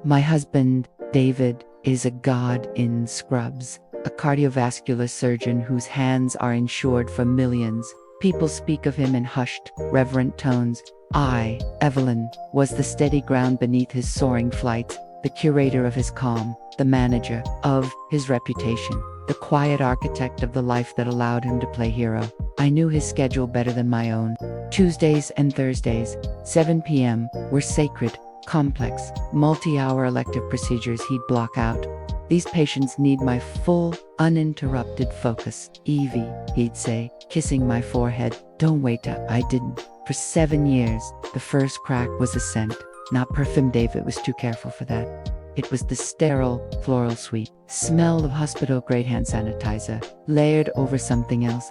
My husband, David, is a god in scrubs, a cardiovascular surgeon whose hands are insured for millions. People speak of him in hushed, reverent tones. I, Evelyn, was the steady ground beneath his soaring flights, the curator of his calm, the manager of his reputation, the quiet architect of the life that allowed him to play hero. I knew his schedule better than my own. Tuesdays and Thursdays, 7 p.m., were sacred, complex, multi-hour elective procedures he'd block out. These patients need my full, uninterrupted focus. Evie, he'd say, kissing my forehead. Don't wait till I didn't. For 7 years, the first crack was a scent. Not perfume. David was too careful for that. It was the sterile, floral sweet smell of hospital-grade hand sanitizer, layered over something else.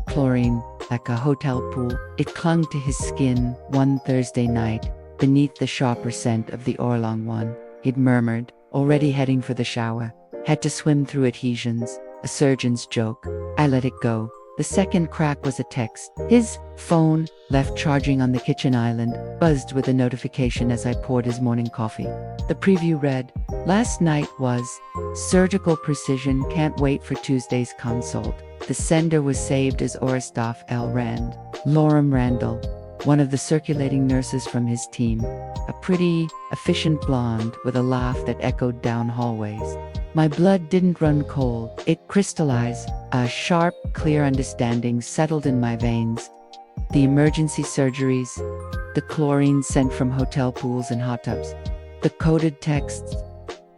Chlorine, like a hotel pool. It clung to his skin one Thursday night, beneath the sharper scent of the Oolong one. He'd murmured, already heading for the shower. Had to swim through adhesions, a surgeon's joke. I let it go. The second crack was a text. His phone, left charging on the kitchen island, buzzed with a notification as I poured his morning coffee. The preview read, "Last night was surgical precision, can't wait for Tuesday's consult." The sender was saved as Oristoph L. Rand. Lorem Randall, one of the circulating nurses from his team, a pretty, efficient blonde with a laugh that echoed down hallways. My blood didn't run cold, it crystallized. A sharp, clear understanding settled in my veins. The emergency surgeries, the chlorine sent from hotel pools and hot tubs, the coded texts.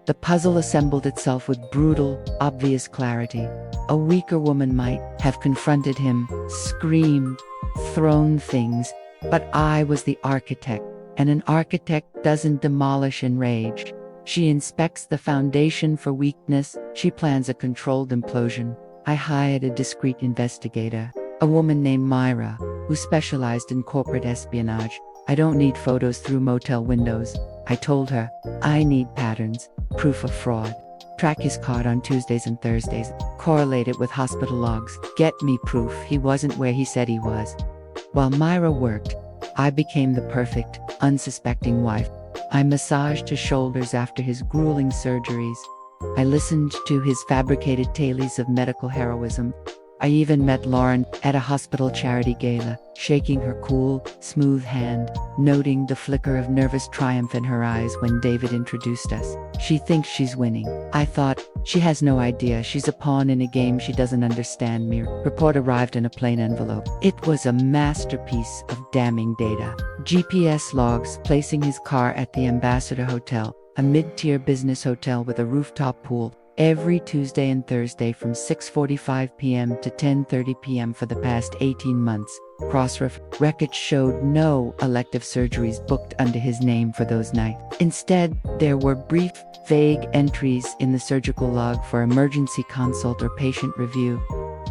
The puzzle assembled itself with brutal, obvious clarity. A weaker woman might have confronted him, screamed, thrown things, but I was the architect, and an architect doesn't demolish in rage. She inspects the foundation for weakness. She plans a controlled implosion. I hired a discreet investigator, a woman named Myra, who specialized in corporate espionage. I don't need photos through motel windows, I told her. I need patterns, proof of fraud. Track his card on Tuesdays and Thursdays, correlate it with hospital logs. Get me proof he wasn't where he said he was. While Myra worked, I became the perfect, unsuspecting wife. I massaged his shoulders after his grueling surgeries. I listened to his fabricated tales of medical heroism. I even met Lauren at a hospital charity gala, shaking her cool, smooth hand, noting the flicker of nervous triumph in her eyes when David introduced us. She thinks she's winning. I thought, she has no idea she's a pawn in a game she doesn't understand. Me. Report arrived in a plain envelope. It was a masterpiece of damning data. GPS logs placing his car at the Ambassador Hotel, a mid-tier business hotel with a rooftop pool, every Tuesday and Thursday from 6:45 p.m. to 10:30 p.m. for the past 18 months. Crossref records showed no elective surgeries booked under his name for those nights. Instead, there were brief, vague entries in the surgical log for emergency consult or patient review,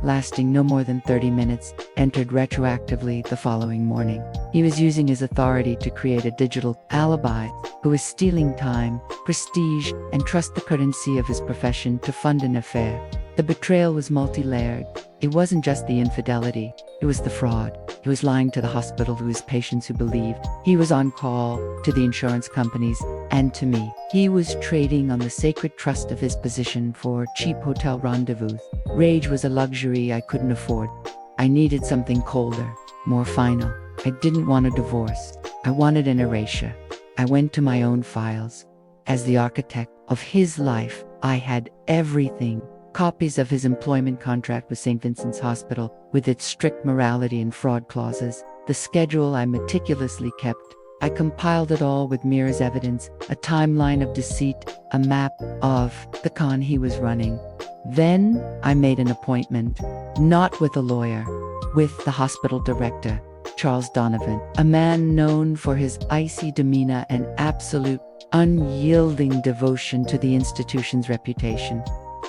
lasting no more than 30 minutes, entered retroactively the following morning. He was using his authority to create a digital alibi, who was stealing time, prestige, and trust the currency of his profession to fund an affair. The betrayal was multi-layered. It wasn't just the infidelity, it was the fraud. He was lying to the hospital, to his patients who believed. He was on call, to the insurance companies, and to me. He was trading on the sacred trust of his position for cheap hotel rendezvous. Rage was a luxury I couldn't afford. I needed something colder, more final. I didn't want a divorce. I wanted an erasure. I went to my own files. As the architect of his life, I had everything. Copies of his employment contract with St. Vincent's Hospital, with its strict morality and fraud clauses, the schedule I meticulously kept. I compiled it all with Mira's evidence, a timeline of deceit, a map of the con he was running. Then I made an appointment, not with a lawyer, with the hospital director, Charles Donovan, a man known for his icy demeanor and absolute, unyielding devotion to the institution's reputation.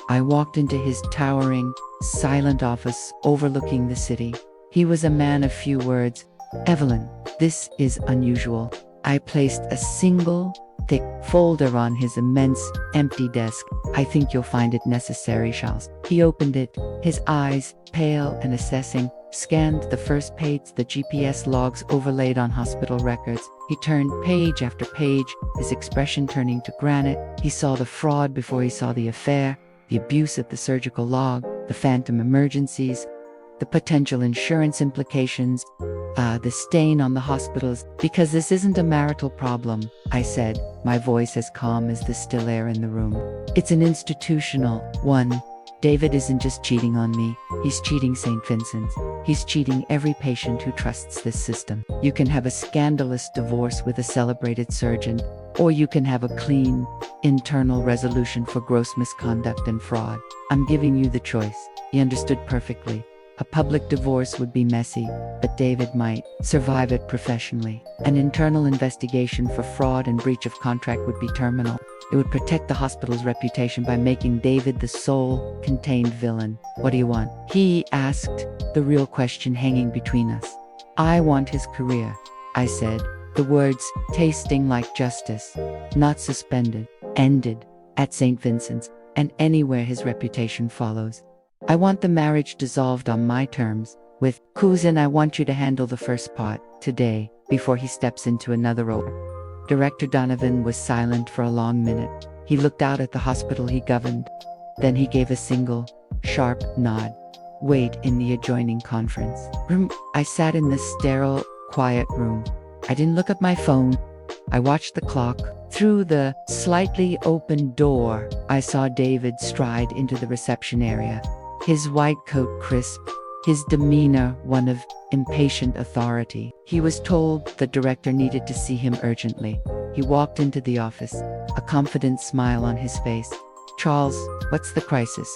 I walked into his towering, silent office overlooking the city. He was a man of few words. "Evelyn, this is unusual." I placed a single, thick folder on his immense, empty desk. "I think you'll find it necessary, Charles." He opened it, his eyes, pale and assessing, scanned the first page, the GPS logs overlaid on hospital records. He turned page after page, his expression turning to granite. He saw the fraud before he saw the affair, the abuse at the surgical log, the phantom emergencies, the potential insurance implications, the stain on the hospitals. "Because this isn't a marital problem," I said, my voice as calm as the still air in the room. "It's an institutional one. David isn't just cheating on me, he's cheating St. Vincent's. He's cheating every patient who trusts this system. You can have a scandalous divorce with a celebrated surgeon, or you can have a clean, internal resolution for gross misconduct and fraud. I'm giving you the choice." He understood perfectly. A public divorce would be messy, but David might survive it professionally. An internal investigation for fraud and breach of contract would be terminal. It would protect the hospital's reputation by making David the sole contained villain. "What do you want?" he asked, the real question hanging between us. "I want his career," I said, the words tasting like justice. "Not suspended, ended, at St. Vincent's, and anywhere his reputation follows. I want the marriage dissolved on my terms, with cousin. I want you to handle the first part, today, before he steps into another role." Director Donovan was silent for a long minute. He looked out at the hospital he governed. Then he gave a single, sharp nod. "Wait in the adjoining conference room." I sat in the sterile, quiet room. I didn't look at my phone. I watched the clock. Through the slightly open door, I saw David stride into the reception area. His white coat crisp, his demeanor one of impatient authority. He was told the director needed to see him urgently. He walked into the office, a confident smile on his face. "Charles, what's the crisis?"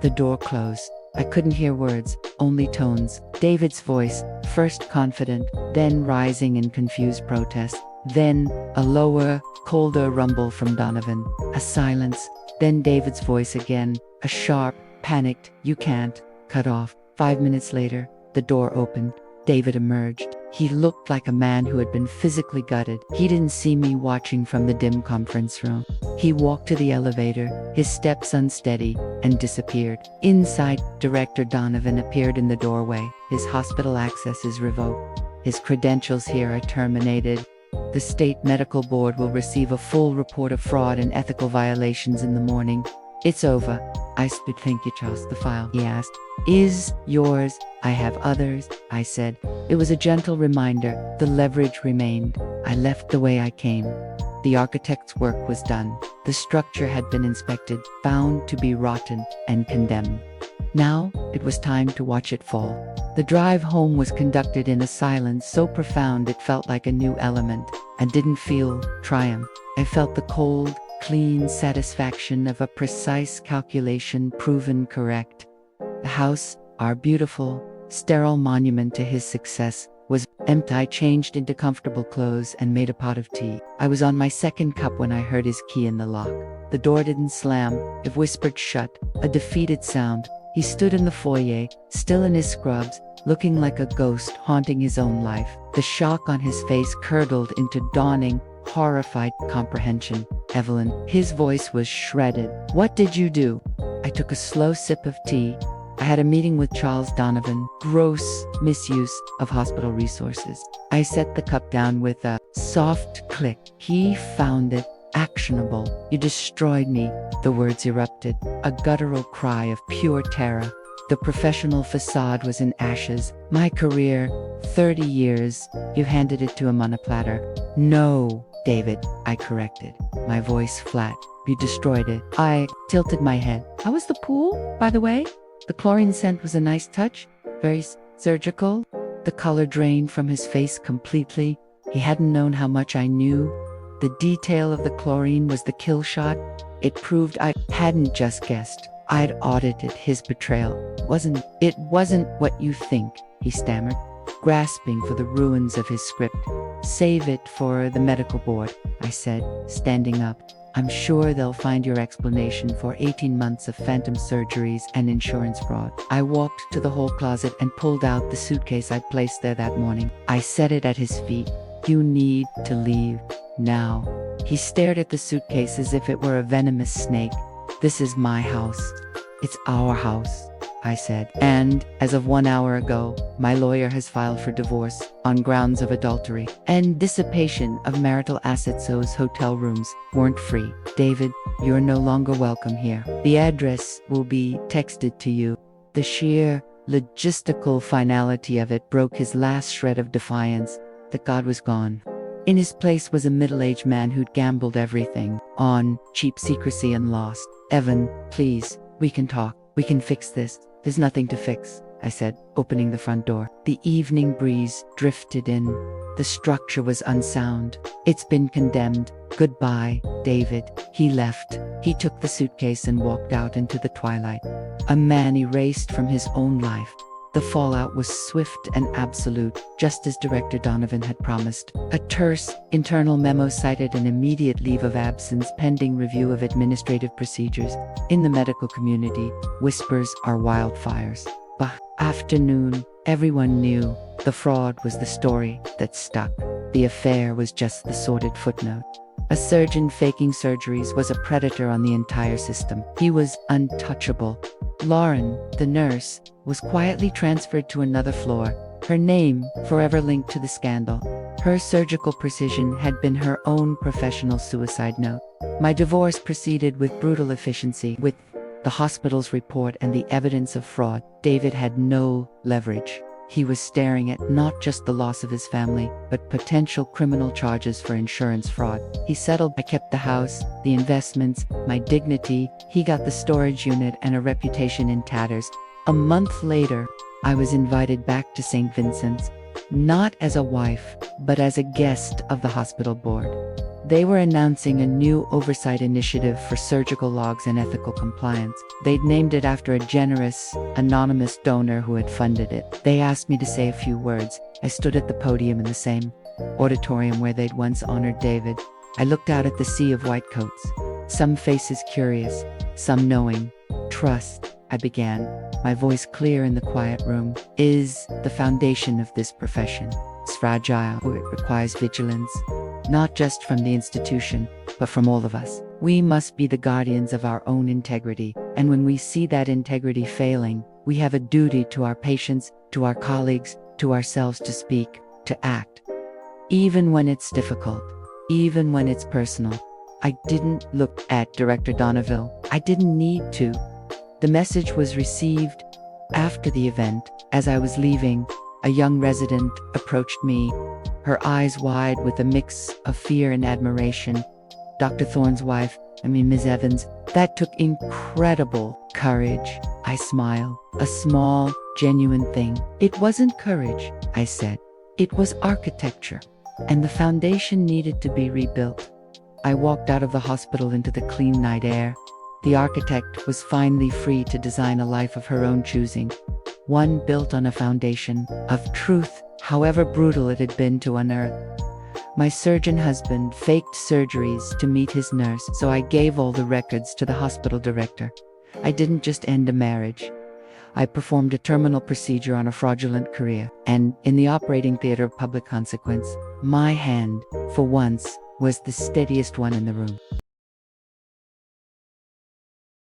The door closed. I couldn't hear words, only tones. David's voice, first confident, then rising in confused protest. Then a lower, colder rumble from Donovan. A silence. Then David's voice again, a sharp, panicked, "You can't," cut off. 5 minutes later, the door opened. David emerged. He looked like a man who had been physically gutted. He didn't see me watching from the dim conference room. He walked to the elevator, his steps unsteady, and disappeared. Inside, Director Donovan appeared in the doorway. "His hospital access is revoked. His credentials here are terminated. The state medical board will receive a full report of fraud and ethical violations in the morning. It's over." I said, "Thank you, Charles." "The file," he asked, "is yours." "I have others," I said. It was a gentle reminder. The leverage remained. I left the way I came. The architect's work was done. The structure had been inspected, found to be rotten, and condemned. Now, it was time to watch it fall. The drive home was conducted in a silence so profound it felt like a new element. I didn't feel triumph. I felt the cold, clean satisfaction of a precise calculation proven correct. The house, our beautiful, sterile monument to his success, was empty. I changed into comfortable clothes and made a pot of tea. I was on my second cup when I heard his key in the lock. The door didn't slam, it whispered shut, a defeated sound. He stood in the foyer, still in his scrubs, looking like a ghost haunting his own life. The shock on his face curdled into dawning, horrified comprehension. "Evelyn," his voice was shredded. "What did you do?" I took a slow sip of tea. "I had a meeting with Charles Donovan. Gross misuse of hospital resources." I set the cup down with a soft click. "He found it actionable." "You destroyed me," the words erupted, a guttural cry of pure terror. The professional facade was in ashes. My career, 30 years, you handed it to him on a platter. "No, David," I corrected, my voice flat. "You destroyed it." I tilted my head. "How was the pool, by the way?" The chlorine scent was a nice touch, very surgical. The color drained from his face completely. He hadn't known how much I knew. The detail of the chlorine was the kill shot. It proved I hadn't just guessed. I'd audited his betrayal. It wasn't what you think," he stammered, grasping for the ruins of his script. "Save it for the medical board," I said, standing up. "I'm sure they'll find your explanation for 18 months of phantom surgeries and insurance fraud." I walked to the hall closet and pulled out the suitcase I'd placed there that morning. I set it at his feet. "You need to leave." now. He stared at the suitcase as if it were a venomous snake. This is my house. It's our house, I said. And, as of 1 hour ago, my lawyer has filed for divorce on grounds of adultery and dissipation of marital assets. Those hotel rooms weren't free. David, you're no longer welcome here. The address will be texted to you. The sheer logistical finality of it broke his last shred of defiance that God was gone. In his place was a middle-aged man who'd gambled everything on cheap secrecy and lost. Evan, please, we can talk. We can fix this. There's nothing to fix, I said, opening the front door. The evening breeze drifted in. The structure was unsound. It's been condemned. Goodbye, David. He left. He took the suitcase and walked out into the twilight. A man erased from his own life. The fallout was swift and absolute, just as Director Donovan had promised. A terse, internal memo cited an immediate leave of absence pending review of administrative procedures. In the medical community, whispers are wildfires. By afternoon, everyone knew the fraud was the story that stuck. The affair was just the sordid footnote. A surgeon faking surgeries was a predator on the entire system. He was untouchable. Lauren, the nurse, was quietly transferred to another floor, her name forever linked to the scandal. Her surgical precision had been her own professional suicide note. My divorce proceeded with brutal efficiency. With the hospital's report and the evidence of fraud, David had no leverage. He was staring at not just the loss of his family, but potential criminal charges for insurance fraud. He settled. I kept the house, the investments, my dignity. He got the storage unit and a reputation in tatters. A month later, I was invited back to St. Vincent's, not as a wife, but as a guest of the hospital board. They were announcing a new oversight initiative for surgical logs and ethical compliance. They'd named it after a generous, anonymous donor who had funded it. They asked me to say a few words. I stood at the podium in the same auditorium where they'd once honored David. I looked out at the sea of white coats, some faces curious, some knowing. Trust, I began, my voice clear in the quiet room, is the foundation of this profession. It's fragile. It requires vigilance. Not just from the institution, but from all of us. We must be the guardians of our own integrity, and when we see that integrity failing, we have a duty to our patients, to our colleagues, to ourselves to speak, to act. Even when it's difficult, even when it's personal. I didn't look at Director Donovan. I didn't need to. The message was received after the event. As I was leaving, a young resident approached me, her eyes wide with a mix of fear and admiration. Dr. Thorne's wife, Ms. Evans. That took incredible courage. I smiled. A small, genuine thing. It wasn't courage, I said. It was architecture. And the foundation needed to be rebuilt. I walked out of the hospital into the clean night air. The architect was finally free to design a life of her own choosing. One built on a foundation of truth, however brutal it had been to unearth. My surgeon husband faked surgeries to meet his nurse, so I gave all the records to the hospital director. I didn't just end a marriage. I performed a terminal procedure on a fraudulent career, and in the operating theater of public consequence, my hand, for once, was the steadiest one in the room.